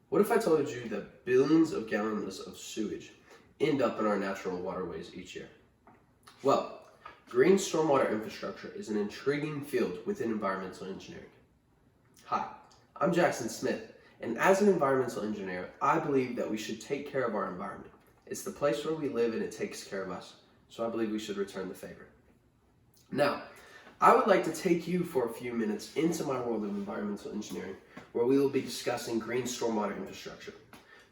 What if I told you that billions of gallons of sewage end up in our natural waterways each year? Well, green stormwater infrastructure is an intriguing field within environmental engineering. Hi, I'm Jackson Smith, and as an environmental engineer, I believe that we should take care of our environment. It's the place where we live and it takes care of us, so I believe we should return the favor. Now, I would like to take you for a few minutes into my world of environmental engineering, where we will be discussing green stormwater infrastructure.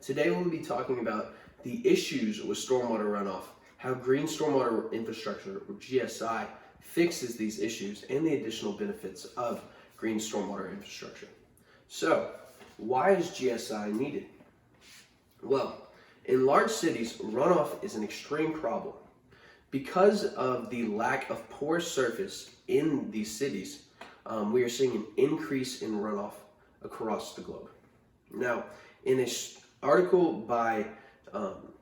Today we'll be talking about the issues with stormwater runoff, how green stormwater infrastructure, or GSI, fixes these issues, and the additional benefits of green stormwater infrastructure. So, why is GSI needed? Well, in large cities, runoff is an extreme problem. Because of the lack of porous surface in these cities, we are seeing an increase in runoff across the globe. Now, in an article by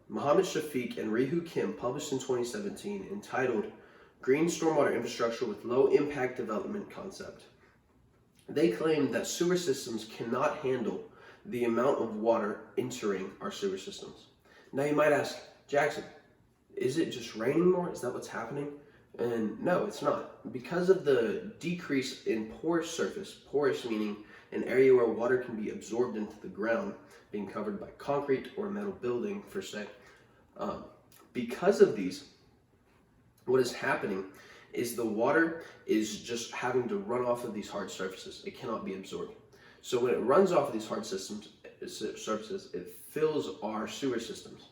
Mohammed Shafiq and Rihu Kim, published in 2017, entitled Green Stormwater Infrastructure with Low Impact Development Concept, they claim that sewer systems cannot handle the amount of water entering our sewer systems. Now you might ask, Jackson, is it just raining more? Is that what's happening? And no, it's not. Because of the decrease in porous surface, porous meaning an area where water can be absorbed into the ground, being covered by concrete or a metal building, per se. Because of these, what is happening is the water is just having to run off of these hard surfaces. It cannot be absorbed. So when it runs off of these hard surfaces, it fills our sewer systems.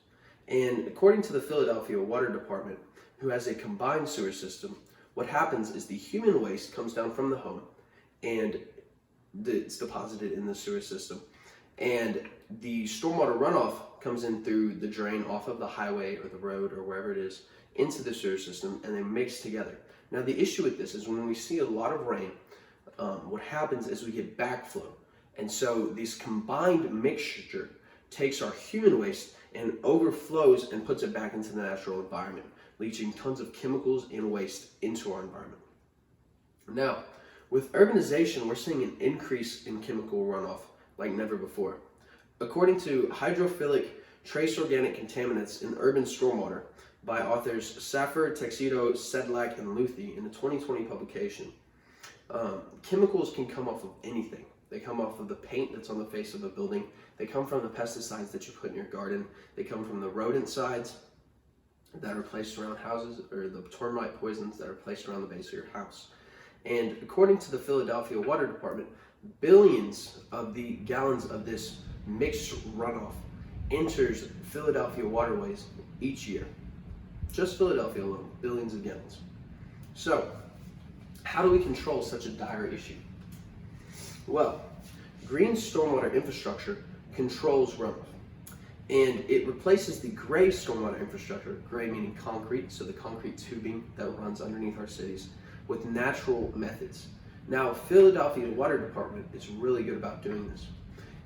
And according to the Philadelphia Water Department, who has a combined sewer system, what happens is the human waste comes down from the home and it's deposited in the sewer system. And the stormwater runoff comes in through the drain off of the highway or the road or wherever it is into the sewer system, and they mix together. Now the issue with this is when we see a lot of rain, what happens is we get backflow. And so this combined mixture takes our human waste and overflows and puts it back into the natural environment, leaching tons of chemicals and waste into our environment. Now, with urbanization, we're seeing an increase in chemical runoff like never before. According to Hydrophilic Trace Organic Contaminants in Urban Stormwater by authors Saffer, Texedo, Sedlak, and Luthi in the 2020 publication, chemicals can come off of anything. They come off of the paint that's on the face of a building. They come from the pesticides that you put in your garden. They come from the rodenticides that are placed around houses, or the termite poisons that are placed around the base of your house. And according to the Philadelphia Water Department, billions of the gallons of this mixed runoff enters Philadelphia waterways each year. Just Philadelphia alone, billions of gallons. So, how do we control such a dire issue? Well, green stormwater infrastructure controls runoff, and it replaces the gray stormwater infrastructure, gray meaning concrete, so the concrete tubing that runs underneath our cities, with natural methods. Now, Philadelphia Water Department is really good about doing this.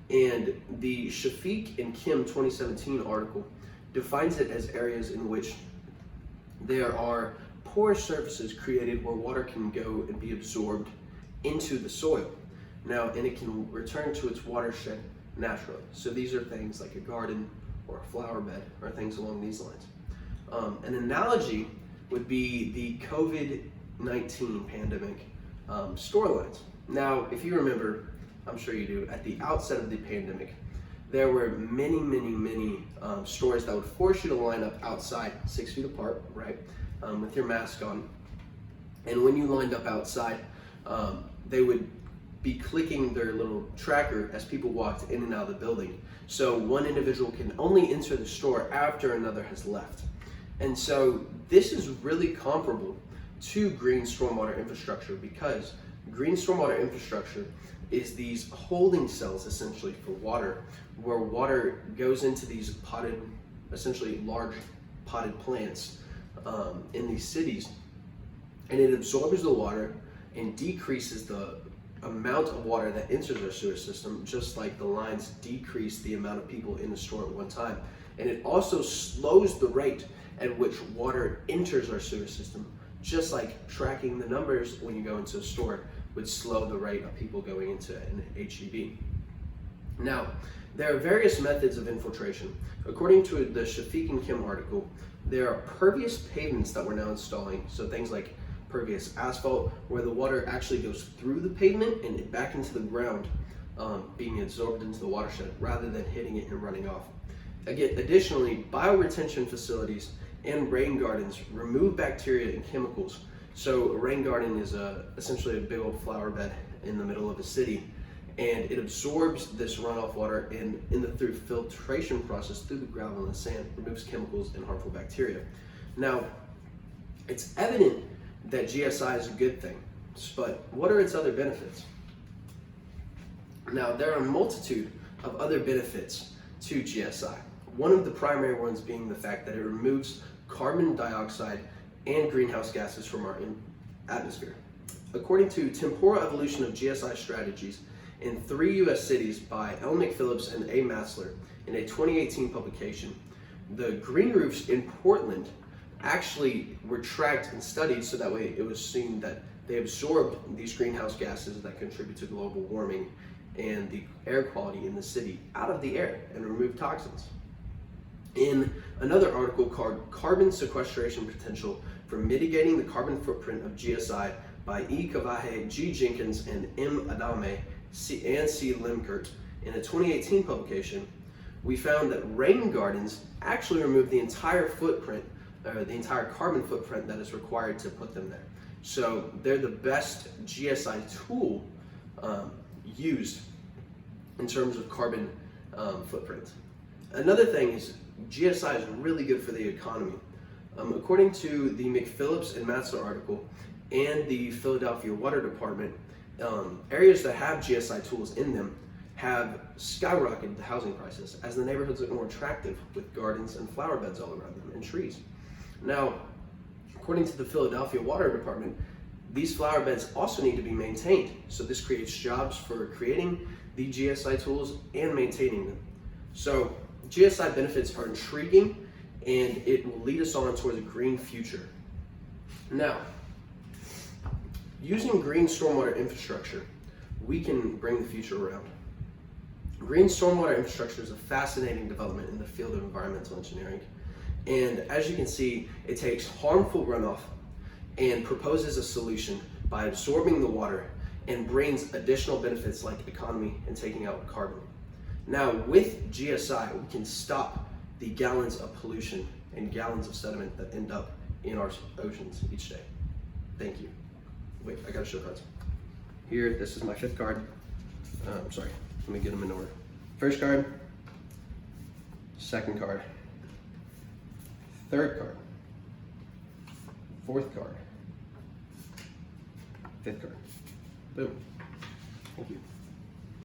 And the Shafiq and Kim 2017 article defines it as areas in which there are porous surfaces created where water can go and be absorbed into the soil. Now, and it can return to its watershed naturally. So these are things like a garden or a flower bed or things along these lines. An analogy would be the COVID-19 pandemic store lines. Now, if you remember, I'm sure you do, at the outset of the pandemic, there were many stores that would force you to line up outside 6 feet apart, right, with your mask on. And when you lined up outside, they would be clicking their little tracker as people walked in and out of the building. So one individual can only enter the store after another has left. And so this is really comparable to green stormwater infrastructure, because green stormwater infrastructure is these holding cells essentially for water, where water goes into these potted, essentially large potted plants in these cities, and it absorbs the water and decreases the amount of water that enters our sewer system, just like the lines decrease the amount of people in the store at one time. And it also slows the rate at which water enters our sewer system, just like tracking the numbers when you go into a store would slow the rate of people going into an HEB. Now, There are various methods of infiltration. According to the Shafiq and Kim article, there are pervious pavements that we're now installing, so things like pervious asphalt, where the water actually goes through the pavement and back into the ground, being absorbed into the watershed rather than hitting it and running off. Again, additionally, bioretention facilities and rain gardens remove bacteria and chemicals. So a rain garden is essentially a big old flower bed in the middle of a city, and it absorbs this runoff water and through filtration process through the gravel and the sand removes chemicals and harmful bacteria. Now, it's evident that GSI is a good thing, but what are its other benefits? Now, there are a multitude of other benefits to GSI. One of the primary ones being the fact that it removes carbon dioxide and greenhouse gases from our atmosphere. According to Temporal Evolution of GSI Strategies in 3 U.S. cities by L. McPhillips and A. Matzler in a 2018 publication, the green roofs in Portland actually were tracked and studied so that way it was seen that they absorbed these greenhouse gases that contribute to global warming and the air quality in the city out of the air and remove toxins. In another article called Carbon Sequestration Potential for Mitigating the Carbon Footprint of GSI by E. Kavahe, G. Jenkins, and M. Adame, and C. Limkert, in a 2018 publication, we found that rain gardens actually remove the entire footprint, the entire carbon footprint that is required to put them there. So they're the best GSI tool used in terms of carbon footprint. Another thing is GSI is really good for the economy. According to the McPhillips and Matzler article and the Philadelphia Water Department, areas that have GSI tools in them have skyrocketed the housing prices as the neighborhoods look more attractive with gardens and flower beds all around them and trees. Now, according to the Philadelphia Water Department, these flower beds also need to be maintained. So this creates jobs for creating the GSI tools and maintaining them. So GSI benefits are intriguing and it will lead us on towards a green future. Now, using green stormwater infrastructure, we can bring the future around. Green stormwater infrastructure is a fascinating development in the field of environmental engineering. And as you can see, it takes harmful runoff and proposes a solution by absorbing the water and brings additional benefits like economy and taking out carbon. Now, with GSI, we can stop the gallons of pollution and gallons of sediment that end up in our oceans each day. Thank you. Wait, I gotta show cards. Here, this is my 5th card. Sorry, let me get them in order. 1st card, 2nd card, 3rd card, 4th card, 5th card. Boom. Thank you.